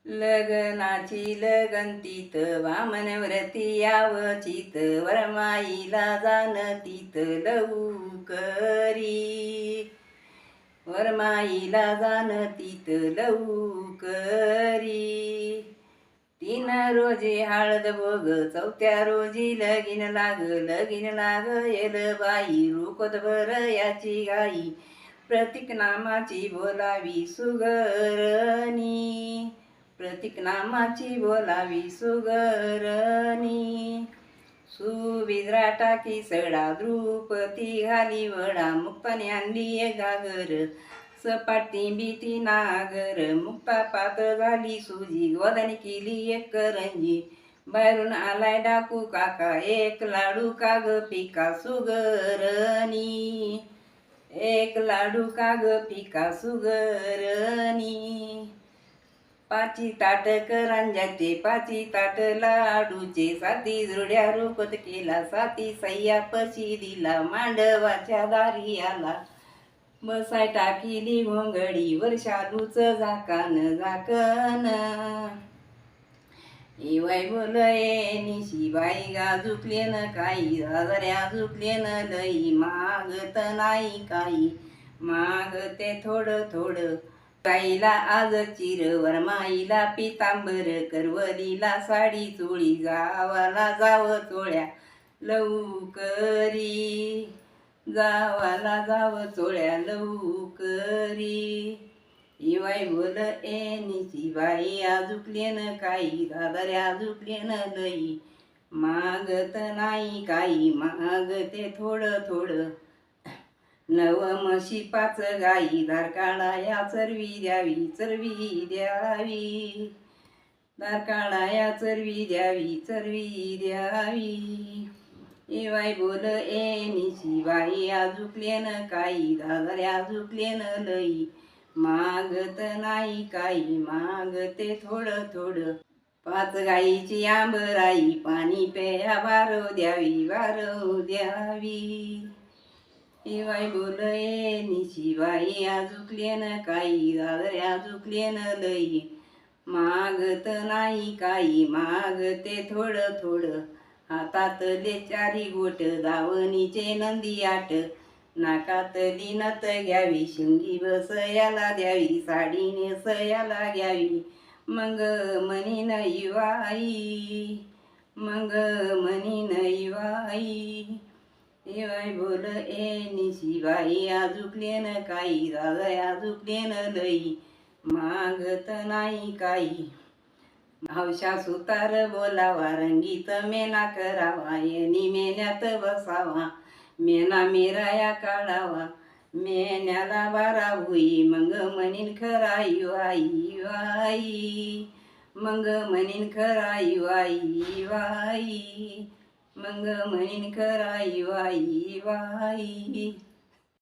लग्नाची लगंतीत वामनव्रती यावचित वरमाईला जाणतीत लवकरी वरमाईला जाणतीत लवकरी 3 रोजी हळद बघ 4थ्या रोजी लगीन लाग येल बाई रुकत भर याची गाई प्रतीक नामाची बोलावी सुगरणी प्रतीक नामाची बोलावी सुगरणी सुविद्रा टाकी सडा द्रुपती घाली वडा मुक्ताने आणली गागर सपाटी भीती नागर मुक्ता पातळ झाली सुजी गोदाने केली एक करंजी बाहेरून आलाय डाकू काका एक लाडू काग पिका सुगरणी एक लाडू काग पिका सुगरणी 5 ताट करंजाचे 5 ताट लाडूचे 7 जुड्या रुपत केला 7 सह्या पशी दिला मांडवाच्या दारी आला बसाय टाकीली घोंगडी वर शालूच झाकण इवाय बोलये निशिबाई गाजुकलेन काही दादऱ्या झुकलेन लई मागत नाही काही मागते थोडं थोडं गाईला आज चिर वरमाईला पितांबर करवलीला साडी चोळी जावाला जाव चोळ्या लवकरी जावाला जाव चोळ्या लवकरी इवाय बोल निची बाई आजुकलेन काही दादऱ्या आजुकलेन लई मागत नाही काही मागते थोडं थोडं 9 म्हशी 5 गाई धार काढाया चरवी द्यावी धार काढाया चरवी द्यावी इवाय बोल निशी बाई आजुकलेन काही दादऱ्या आजुकलेन लई मागत नाही काही मागते थोडं थोडं 5 गाईची आंबराई पाणी प्या वारव द्यावी इवाय बोलये निशिबाई आजुकलेन काही दादऱ्या आजुकलेन लई मागत नाही काही मागते थोडं थोडं हातातले 4 गोट दावणीचे नंदी आट नाकातली नथ घ्यावी शिंगी बसयाला द्यावी साडी नेसयाला घ्यावी मग म्हणीन इवाई इवाय बोल निशिबाई आजुकलेन काही दादऱ्या आजुकलेन लई मागत नाही काही हौशा सुतार बोलावा रंगीत मेना करावा येणी मेन्यात बसावा मेना मेराया काढावा मेन्याला बारा होई मग म्हणीन खरा इवाई मग म्हणीन खरा इवाई मग म्हणीन खरा इवाई